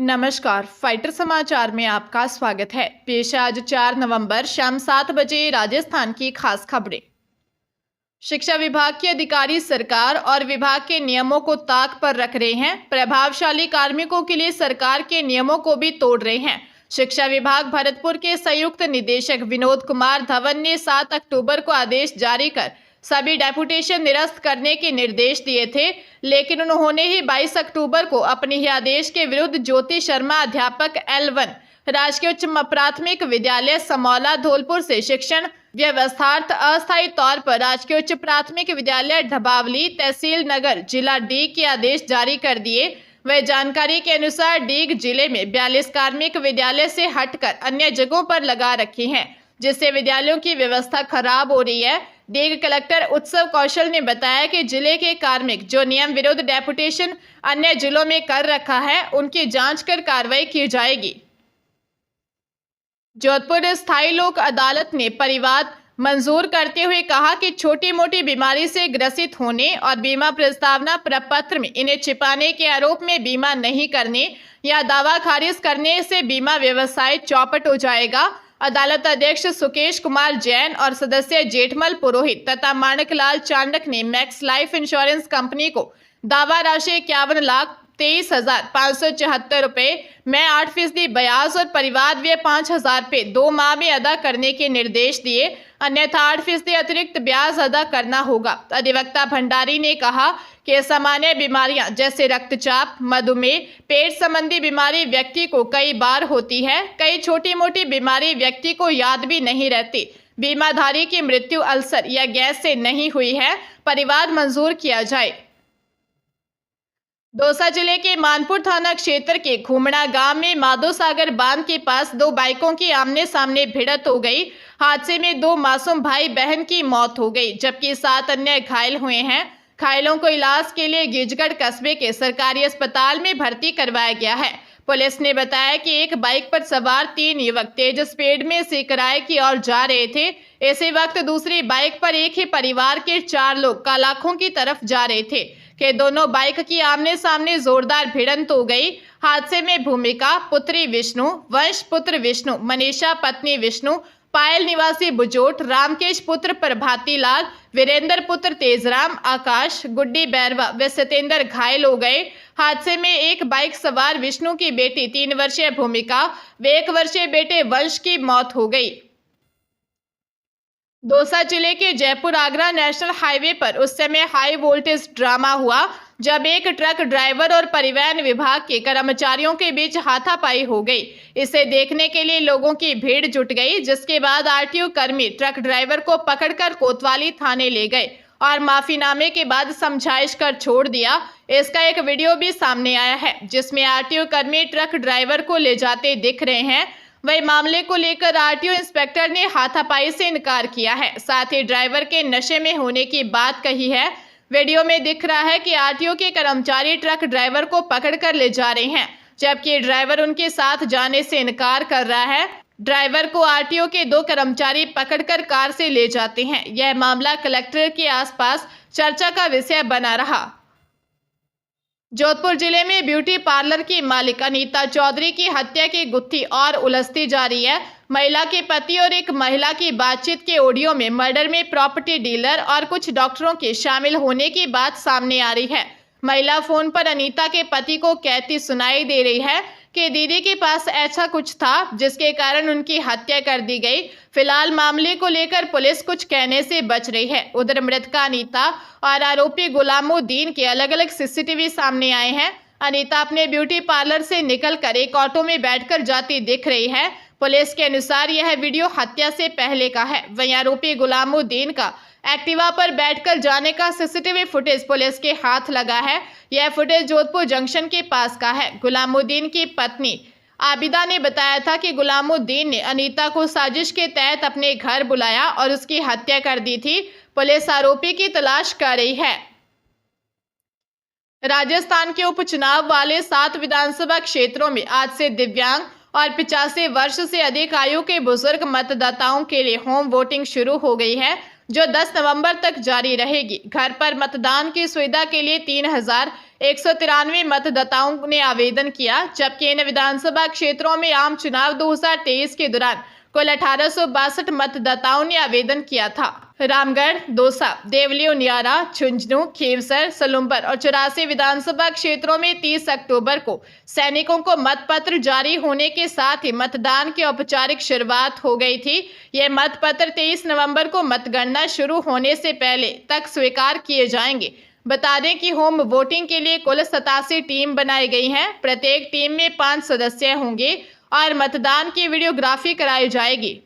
नमस्कार, फाइटर समाचार में आपका स्वागत है। पेश है आज 4 नवंबर शाम 7 बजे राजस्थान की खास खबरें। शिक्षा विभाग के अधिकारी सरकार और विभाग के नियमों को ताक पर रख रहे हैं। प्रभावशाली कार्मिकों के लिए सरकार के नियमों को भी तोड़ रहे हैं। शिक्षा विभाग भरतपुर के संयुक्त निदेशक विनोद कुमार धवन ने 7 अक्टूबर को आदेश जारी कर सभी डेपुटेशन निरस्त करने के निर्देश दिए थे, लेकिन उन्होंने ही 22 अक्टूबर को अपने ही आदेश के विरुद्ध ज्योति शर्मा अध्यापक L1 राजकीय उच्च प्राथमिक विद्यालय समौला धौलपुर से शिक्षण व्यवस्थार्थ अस्थायी तौर पर राजकीय उच्च प्राथमिक विद्यालय ढबावली तहसील नगर जिला डी के आदेश जारी कर दिए। वह जानकारी के अनुसार डीग जिले में 42 कार्मिक विद्यालय से हटकर अन्य जगहों पर लगा रखे हैं, जिससे विद्यालयों की व्यवस्था खराब हो रही है। डीग कलेक्टर उत्सव कौशल ने बताया कि जिले के कार्मिक जो नियम विरुद्ध डेपुटेशन अन्य जिलों में कर रखा है, उनकी जांच कर कार्रवाई की जाएगी। जोधपुर स्थायी लोक अदालत ने परिवाद मंजूर करते हुए कहा कि छोटी मोटी बीमारी से ग्रसित होने और बीमा प्रस्तावना प्रपत्र में इन्हें छिपाने के आरोप में बीमा नहीं करने या दावा खारिज करने से बीमा व्यवसाय चौपट हो जाएगा। अदालत अध्यक्ष सुकेश कुमार जैन और सदस्य जेठमल पुरोहित तथा माणकलाल चांडक ने मैक्स लाइफ इंश्योरेंस कंपनी को दावा राशि 51,23,574 रुपए में 8% ब्याज और परिवाद व्यय 5,000 रुपए 2 माह में अदा करने के निर्देश दिए, अन्यथा 8% अतिरिक्त ब्याज अदा करना होगा। अधिवक्ता भंडारी ने कहा कि सामान्य बीमारियां जैसे रक्तचाप, मधुमेह, पेट संबंधी बीमारी व्यक्ति को कई बार होती है। कई छोटी मोटी बीमारी व्यक्ति को याद भी नहीं रहती। बीमाधारी की मृत्यु अल्सर या गैस से नहीं हुई है, परिवाद मंजूर किया जाए। दौसा जिले के मानपुर थाना क्षेत्र के घूमड़ा गांव में माधो सागर बांध के पास 2 बाइकों की आमने सामने भिड़ंत हो गई। हादसे में 2 मासूम भाई बहन की मौत हो गई, जबकि 7 अन्य घायल हुए हैं। घायलों को इलाज के लिए गिजगढ़ कस्बे के सरकारी अस्पताल में भर्ती करवाया गया है। पुलिस ने बताया कि एक बाइक पर सवार 3 युवक तेज स्पीड में सिकराय की ओर जा रहे थे। इसी वक्त दूसरी बाइक पर एक ही परिवार के 4 लोग कालाखों की तरफ जा रहे थे कि दोनों बाइक की आमने सामने जोरदार भिड़ंत हो गई। हादसे में भूमिका पुत्री विष्णु, वंश पुत्र विष्णु, मनीषा पत्नी विष्णु, पायल निवासी बुजोट, रामकेश पुत्र प्रभाती लाल, वीरेंद्र पुत्र तेजराम, आकाश, गुड्डी बैरवा व सतेंद्र घायल हो गए। हादसे में एक बाइक सवार विष्णु की बेटी 3 वर्षीय भूमिका व 1 वर्षीय बेटे वंश की मौत हो गई। दौसा जिले के जयपुर आगरा नेशनल हाईवे पर उस समय हाई वोल्टेज ड्रामा हुआ जब एक ट्रक ड्राइवर और परिवहन विभाग के कर्मचारियों के बीच हाथापाई हो गई। इसे देखने के लिए लोगों की भीड़ जुट गई, जिसके बाद आरटीओ कर्मी ट्रक ड्राइवर को पकड़कर कोतवाली थाने ले गए और माफीनामे के बाद समझाइश कर छोड़ दिया। इसका एक वीडियो भी सामने आया है, जिसमें आरटीओ कर्मी ट्रक ड्राइवर को ले जाते दिख रहे हैं। वही मामले को लेकर आरटीओ इंस्पेक्टर ने हाथापाई से इनकार किया है, साथ ही ड्राइवर के नशे में होने की बात कही है। वीडियो में दिख रहा है कि आरटीओ के कर्मचारी ट्रक ड्राइवर को पकड़कर ले जा रहे हैं, जबकि ड्राइवर उनके साथ जाने से इनकार कर रहा है। ड्राइवर को आरटीओ के 2 कर्मचारी पकड़कर कार से ले जाते हैं। यह मामला कलेक्टर के आसपास चर्चा का विषय बना रहा। जोधपुर जिले में ब्यूटी पार्लर की मालिक अनीता चौधरी की हत्या की गुत्थी और उलझती जा रही है। महिला के पति और एक महिला की बातचीत के ऑडियो में मर्डर में प्रॉपर्टी डीलर और कुछ डॉक्टरों के शामिल होने की बात सामने आ रही है। महिला फोन पर अनीता के पति को कहती सुनाई दे रही है कि दीदी के पास ऐसा कुछ था जिसके कारण उनकी हत्या कर दी गई। फिलहाल मामले को लेकर पुलिस कुछ कहने से बच रही है। उधर मृतका अनीता और आरोपी गुलामुद्दीन के अलग अलग सीसीटीवी सामने आए हैं। अनीता अपने ब्यूटी पार्लर से निकलकर एक ऑटो में बैठकर जाती दिख रही है। पुलिस के अनुसार यह वीडियो हत्या से पहले का है। वहीं आरोपी गुलामुद्दीन का एक्टिवा पर बैठकर जाने का सीसीटीवी फुटेज पुलिस के हाथ लगा है। यह फुटेज जोधपुर जंक्शन के पास का है। गुलामुद्दीन की पत्नी आबिदा ने बताया था कि गुलामुद्दीन ने अनीता को साजिश के तहत अपने घर बुलाया और उसकी हत्या कर दी थी। पुलिस आरोपी की तलाश कर रही है। राजस्थान के उपचुनाव वाले 7 विधानसभा क्षेत्रों में आज से दिव्यांग और 85 वर्ष से अधिक आयु के बुजुर्ग मतदाताओं के लिए होम वोटिंग शुरू हो गई है, जो 10 नवंबर तक जारी रहेगी। घर पर मतदान की सुविधा के लिए 193 मतदाताओं ने आवेदन किया, जबकि इन विधानसभा क्षेत्रों में आम चुनाव 2023 के दौरान कुल 1862 मतदाताओं ने आवेदन किया था। रामगढ़, दौसा, देवली, उनियारा, झुंझुनू, खींवसर, सलुम्बर और 84 विधानसभा क्षेत्रों में 30 अक्टूबर को सैनिकों को मतपत्र जारी होने के साथ ही मतदान की औपचारिक शुरुआत हो गई थी। ये मतपत्र 23 नवंबर को मतगणना शुरू होने से पहले तक स्वीकार किए जाएंगे। बता दें कि होम वोटिंग के लिए कुल 87 टीम बनाई गई हैं। प्रत्येक टीम में 5 सदस्य होंगे और मतदान की वीडियोग्राफी कराई जाएगी।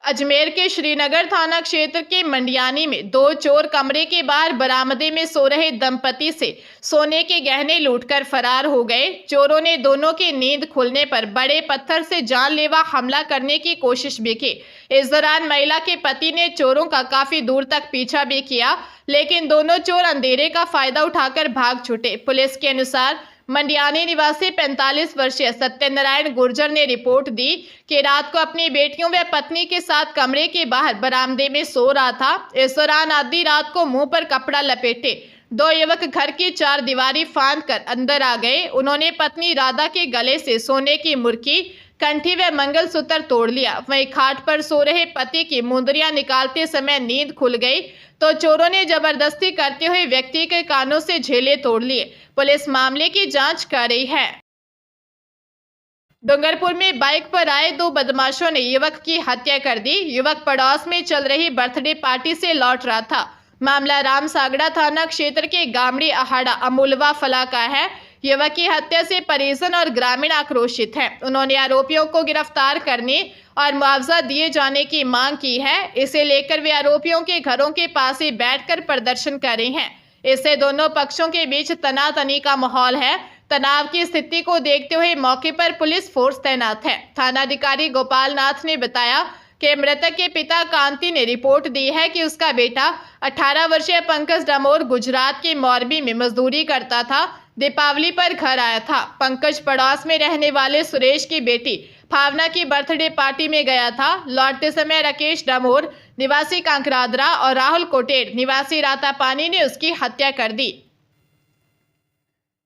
अजमेर के श्रीनगर थाना क्षेत्र के मंडियानी में 2 चोर कमरे के बाहर बरामदे में सो रहे दंपति से सोने के गहने लूटकर फरार हो गए। चोरों ने दोनों की नींद खुलने पर बड़े पत्थर से जानलेवा हमला करने की कोशिश भी की। इस दौरान महिला के पति ने चोरों का काफी दूर तक पीछा भी किया, लेकिन दोनों चोर अंधेरे का फायदा उठाकर भाग छूटे। पुलिस के अनुसार मंडियानी निवासी 45 वर्षीय सत्यनारायण गुर्जर ने रिपोर्ट दी कि रात को अपनी बेटियों व पत्नी के साथ कमरे के बाहर बरामदे में सो रहा था। इस दौरान आधी रात को मुंह पर कपड़ा लपेटे 2 युवक घर की 4 दीवारी फांद कर अंदर आ गए। उन्होंने पत्नी राधा के गले से सोने की मुर्की, कंठी व मंगलसूत्र तोड़ लिया। वहीं खाट पर सो रहे पति की मुंदरियां निकालते समय नींद खुल गई तो चोरों ने जबरदस्ती करते हुए व्यक्ति के कानों से झेले तोड़ लिए। पुलिस मामले की जांच कर रही है। डूंगरपुर में बाइक पर आए 2 बदमाशों ने युवक की हत्या कर दी। युवक पड़ोस में चल रही बर्थडे पार्टी से लौट रहा था। मामला रामसागड़ा थाना क्षेत्र के गामड़ी अहाड़ा अमूलवा फला का है। युवक की हत्या से परिजन और ग्रामीण आक्रोशित हैं। उन्होंने आरोपियों को गिरफ्तार करने और मुआवजा दिए जाने की मांग की है। इसे लेकर वे आरोपियों के घरों के पास ही बैठकर प्रदर्शन कर रहे हैं। इससे दोनों पक्षों के बीच तनातनी का माहौल है। तनाव की स्थिति को देखते हुए मौके पर पुलिस फोर्स तैनात है। थानाधिकारी गोपाल नाथ ने बताया कि मृतक के पिता कांति ने रिपोर्ट दी है कि उसका बेटा 18 वर्षीय पंकज डामोर गुजरात के मोरबी में मजदूरी करता था। दीपावली पर घर आया था। पंकज पड़ोस में रहने वाले सुरेश की बेटी भावना की बर्थडे पार्टी में गया था। लौटते समय राकेश डामोर निवासी कांकरादरा और राहुल कोटेर निवासी रातापानी ने उसकी हत्या कर दी।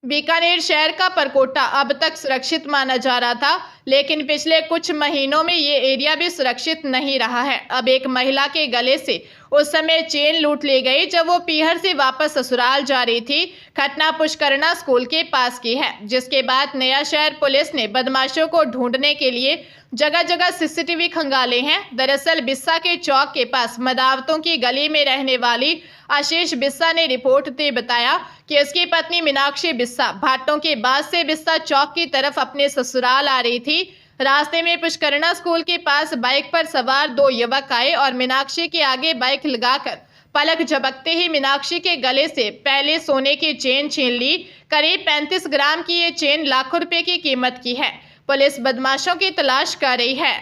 बीकानेर शहर का परकोटा अब तक सुरक्षित माना जा रहा था, लेकिन पिछले कुछ महीनों में ये एरिया भी सुरक्षित नहीं रहा है। अब एक महिला के गले से उस समय चेन लूट ली गई जब वो पीहर से वापस ससुराल जा रही थी। घटना पुष्करणा स्कूल के पास की है, जिसके बाद नया शहर पुलिस ने बदमाशों को ढूंढने के लिए जगह जगह सीसीटीवी खंगाले हैं। दरअसल बिस्सा के चौक के पास मदावतों की गली में रहने वाली आशीष बिस्सा ने रिपोर्ट में बताया कि उसकी पत्नी मीनाक्षी बिस्सा भाटों के बाद से बिस्सा चौक की तरफ अपने ससुराल आ रही थी। रास्ते में पुष्करणा स्कूल के पास बाइक पर सवार 2 युवक आए और मीनाक्षी के आगे बाइक लगाकर पलक झपकते ही मीनाक्षी के गले से पहले सोने की चेन छीन ली। करीब 35 ग्राम की ये चेन लाखों रुपए की कीमत की है। पुलिस बदमाशों की तलाश कर रही है।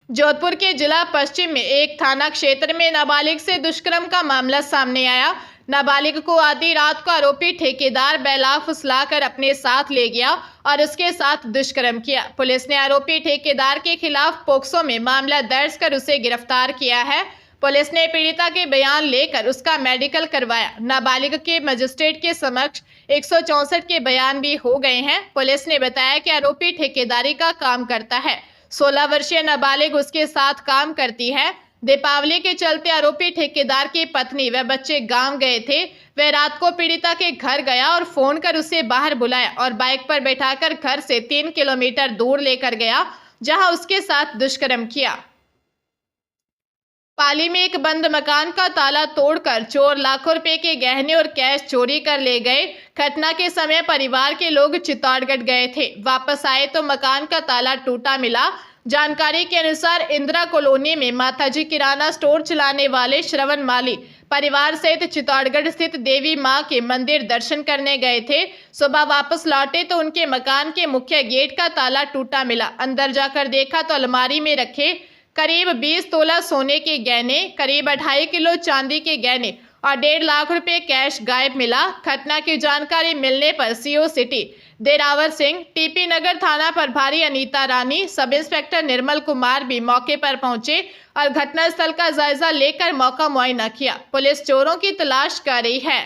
जोधपुर के जिला पश्चिम में एक थाना क्षेत्र में नाबालिग से दुष्कर्म का मामला सामने आया। नाबालिग को आधी रात को आरोपी ठेकेदार बैला फुसलाकर अपने साथ ले गया और उसके साथ दुष्कर्म किया। पुलिस ने आरोपी ठेकेदार के खिलाफ पोक्सो में मामला दर्ज कर उसे गिरफ्तार किया है। पुलिस ने पीड़िता के बयान लेकर उसका मेडिकल करवाया। नाबालिग के मजिस्ट्रेट के समक्ष 164 के बयान भी हो गए हैं। पुलिस ने बताया कि आरोपी ठेकेदारी का काम करता है। 16 वर्षीय नाबालिग उसके साथ काम करती है। दीपावली के चलते आरोपी ठेकेदार की पत्नी व बच्चे गांव गए थे। वह रात को पीड़िता के घर गया और फोन कर उसे बाहर बुलाया और बाइक पर बैठाकर घर से 3 किलोमीटर दूर लेकर गया, जहां उसके साथ दुष्कर्म किया। पाली में एक बंद मकान का ताला तोड़कर चोर लाखों रुपए के गहने और कैश चोरी कर ले गए। घटना के समय परिवार के लोग चित्तौड़गढ़ गए थे। वापस आए तो मकान का ताला टूटा मिला। जानकारी के अनुसार इंदिरा कॉलोनी में माताजी किराना स्टोर चलाने वाले श्रवण माली परिवार सहित चित्तौड़गढ़ स्थित देवी मां के मंदिर दर्शन करने गए थे। सुबह वापस लौटे तो उनके मकान के मुख्य गेट का ताला टूटा मिला। अंदर जाकर देखा तो अलमारी में रखे करीब 20 तोला सोने के गहने, करीब 2.5 किलो चांदी के गहने और 1.5 लाख रुपए कैश गायब मिला। घटना की जानकारी मिलने पर CO city Derawar Singh, TP नगर थाना प्रभारी अनीता रानी, सब इंस्पेक्टर निर्मल कुमार भी मौके पर पहुंचे और घटनास्थल का जायजा लेकर मौका मुआयना किया। पुलिस चोरों की तलाश कर रही है।